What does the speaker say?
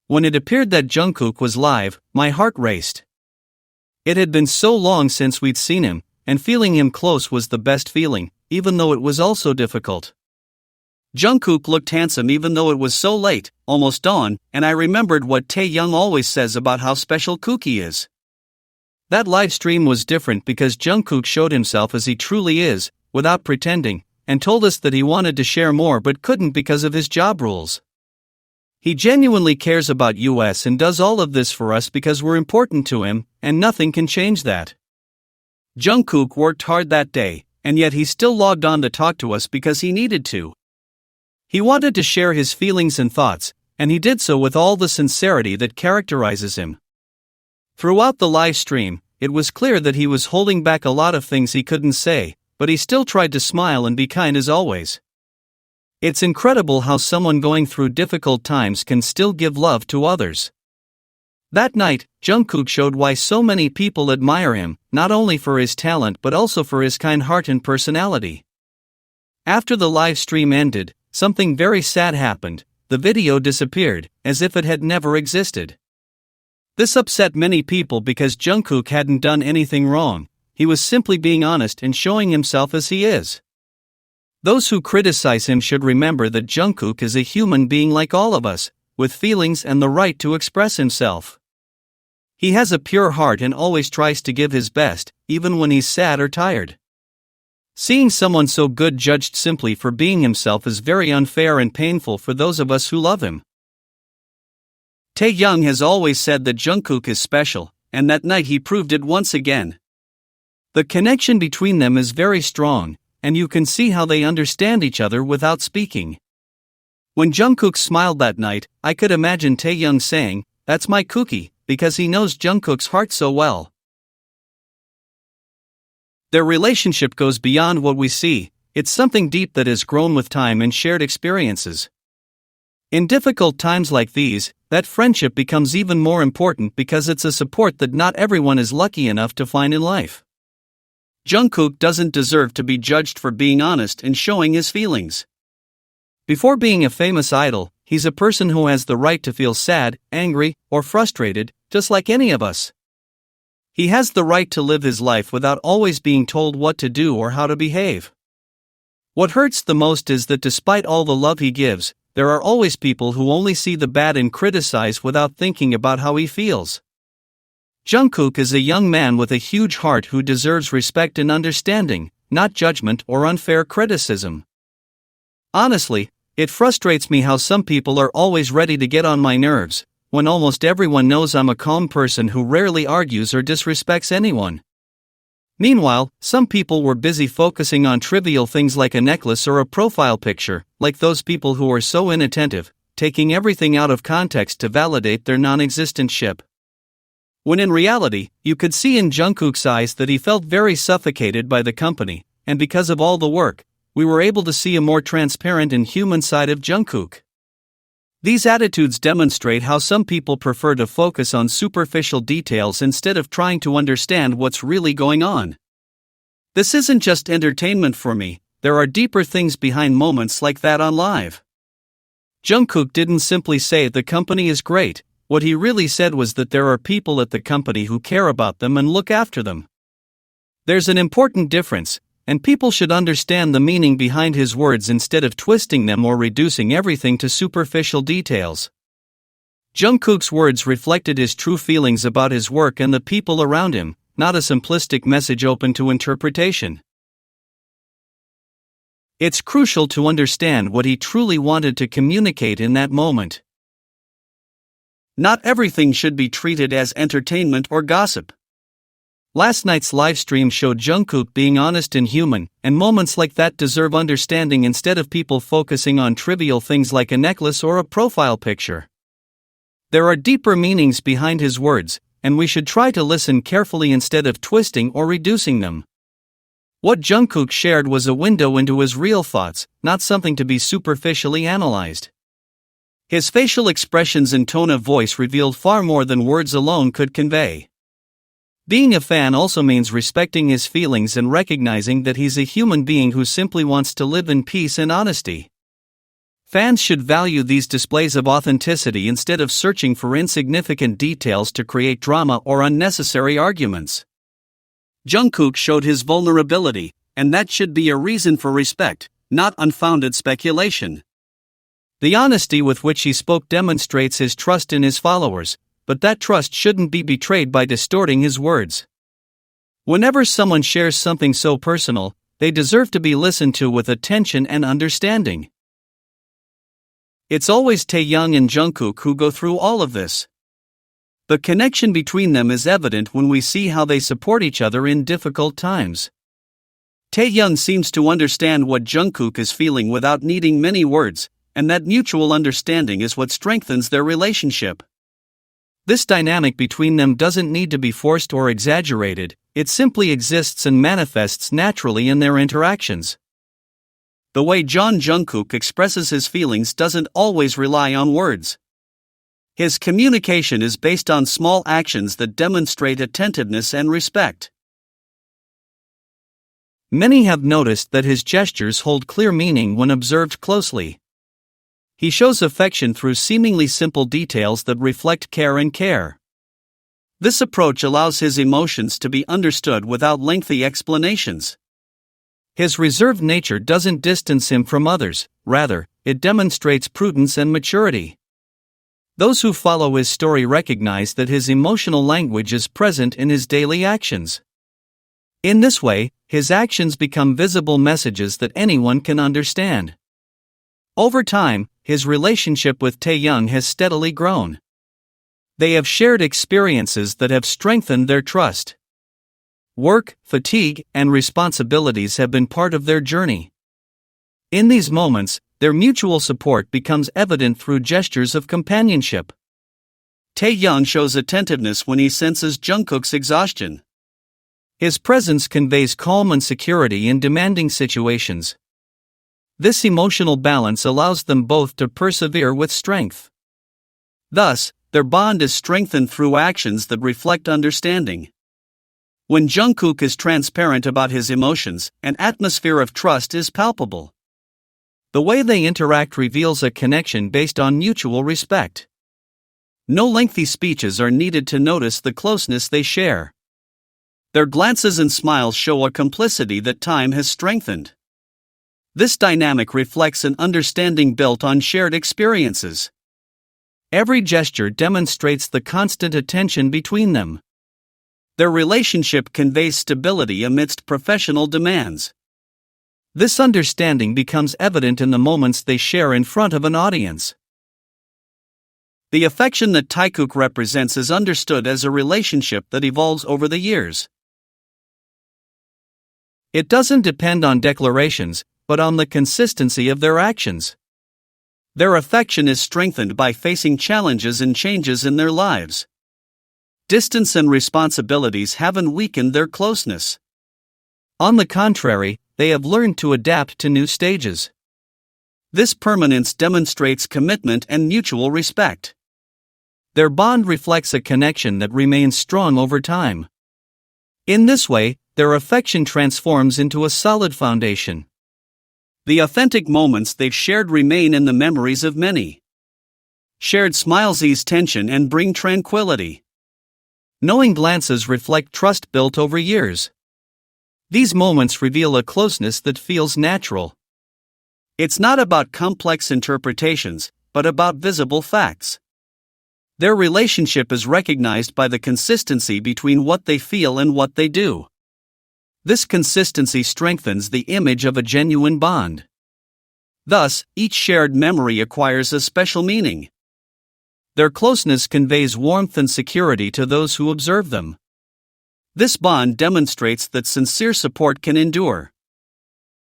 When it appeared that Jungkook was live, my heart raced. It had been so long since we'd seen him, and feeling him close was the best feeling, even though it was also difficult. Jungkook looked handsome even though it was so late, almost dawn, and I remembered what Taehyung always says about how special Kooky is. That live stream was different because Jungkook showed himself as he truly is, without pretending, and told us that he wanted to share more but couldn't because of his job rules. He genuinely cares about us and does all of this for us because we're important to him, and nothing can change that. Jungkook worked hard that day, and yet he still logged on to talk to us because he needed to. He wanted to share his feelings and thoughts, and he did so with all the sincerity that characterizes him. Throughout the live stream, it was clear that he was holding back a lot of things he couldn't say, but he still tried to smile and be kind as always. It's incredible how someone going through difficult times can still give love to others. That night, Jungkook showed why so many people admire him, not only for his talent but also for his kind heart and personality. After the live stream ended, something very sad happened. The video disappeared, as if it had never existed. This upset many people because Jungkook hadn't done anything wrong. He was simply being honest and showing himself as he is. Those who criticize him should remember that Jungkook is a human being like all of us, with feelings and the right to express himself. He has a pure heart and always tries to give his best, even when he's sad or tired. Seeing someone so good judged simply for being himself is very unfair and painful for those of us who love him. Taehyung has always said that Jungkook is special, and that night he proved it once again. The connection between them is very strong, and you can see how they understand each other without speaking. When Jungkook smiled that night, I could imagine Taehyung saying, "That's my Kooky," because he knows Jungkook's heart so well. Their relationship goes beyond what we see. It's something deep that has grown with time and shared experiences. In difficult times like these, that friendship becomes even more important because it's a support that not everyone is lucky enough to find in life. Jungkook doesn't deserve to be judged for being honest and showing his feelings. Before being a famous idol, he's a person who has the right to feel sad, angry, or frustrated, just like any of us. He has the right to live his life without always being told what to do or how to behave. What hurts the most is that despite all the love he gives, there are always people who only see the bad and criticize without thinking about how he feels. Jungkook is a young man with a huge heart who deserves respect and understanding, not judgment or unfair criticism. Honestly, it frustrates me how some people are always ready to get on my nerves, when almost everyone knows I'm a calm person who rarely argues or disrespects anyone. Meanwhile, some people were busy focusing on trivial things like a necklace or a profile picture, like those people who are so inattentive, taking everything out of context to validate their non-existent ship. When in reality, you could see in Jungkook's eyes that he felt very suffocated by the company, and because of all the work, we were able to see a more transparent and human side of Jungkook. These attitudes demonstrate how some people prefer to focus on superficial details instead of trying to understand what's really going on. This isn't just entertainment for me, there are deeper things behind moments like that on live. Jungkook didn't simply say the company is great. What he really said was that there are people at the company who care about them and look after them. There's an important difference, and people should understand the meaning behind his words instead of twisting them or reducing everything to superficial details. Jungkook's words reflected his true feelings about his work and the people around him, not a simplistic message open to interpretation. It's crucial to understand what he truly wanted to communicate in that moment. Not everything should be treated as entertainment or gossip. Last night's live stream showed Jungkook being honest and human, and moments like that deserve understanding instead of people focusing on trivial things like a necklace or a profile picture. There are deeper meanings behind his words, and we should try to listen carefully instead of twisting or reducing them. What Jungkook shared was a window into his real thoughts, not something to be superficially analyzed. His facial expressions and tone of voice revealed far more than words alone could convey. Being a fan also means respecting his feelings and recognizing that he's a human being who simply wants to live in peace and honesty. Fans should value these displays of authenticity instead of searching for insignificant details to create drama or unnecessary arguments. Jungkook showed his vulnerability, and that should be a reason for respect, not unfounded speculation. The honesty with which he spoke demonstrates his trust in his followers, but that trust shouldn't be betrayed by distorting his words. Whenever someone shares something so personal, they deserve to be listened to with attention and understanding. It's always Taehyung and Jungkook who go through all of this. The connection between them is evident when we see how they support each other in difficult times. Taehyung seems to understand what Jungkook is feeling without needing many words, and that mutual understanding is what strengthens their relationship. This dynamic between them doesn't need to be forced or exaggerated, it simply exists and manifests naturally in their interactions. The way Jungkook expresses his feelings doesn't always rely on words. His communication is based on small actions that demonstrate attentiveness and respect. Many have noticed that his gestures hold clear meaning when observed closely. He shows affection through seemingly simple details that reflect care and care. This approach allows his emotions to be understood without lengthy explanations. His reserved nature doesn't distance him from others, rather, it demonstrates prudence and maturity. Those who follow his story recognize that his emotional language is present in his daily actions. In this way, his actions become visible messages that anyone can understand. Over time, his relationship with Taehyung has steadily grown. They have shared experiences that have strengthened their trust. Work, fatigue, and responsibilities have been part of their journey. In these moments, their mutual support becomes evident through gestures of companionship. Taehyung shows attentiveness when he senses Jungkook's exhaustion. His presence conveys calm and security in demanding situations. This emotional balance allows them both to persevere with strength. Thus, their bond is strengthened through actions that reflect understanding. When Jungkook is transparent about his emotions, an atmosphere of trust is palpable. The way they interact reveals a connection based on mutual respect. No lengthy speeches are needed to notice the closeness they share. Their glances and smiles show a complicity that time has strengthened. This dynamic reflects an understanding built on shared experiences. Every gesture demonstrates the constant attention between them. Their relationship conveys stability amidst professional demands. This understanding becomes evident in the moments they share in front of an audience. The affection that Taekook represents is understood as a relationship that evolves over the years. It doesn't depend on declarations, but on the consistency of their actions. Their affection is strengthened by facing challenges and changes in their lives. Distance and responsibilities haven't weakened their closeness. On the contrary, they have learned to adapt to new stages. This permanence demonstrates commitment and mutual respect. Their bond reflects a connection that remains strong over time. In this way, their affection transforms into a solid foundation. The authentic moments they've shared remain in the memories of many. Shared smiles ease tension and bring tranquility. Knowing glances reflect trust built over years. These moments reveal a closeness that feels natural. It's not about complex interpretations, but about visible facts. Their relationship is recognized by the consistency between what they feel and what they do. This consistency strengthens the image of a genuine bond. Thus, each shared memory acquires a special meaning. Their closeness conveys warmth and security to those who observe them. This bond demonstrates that sincere support can endure.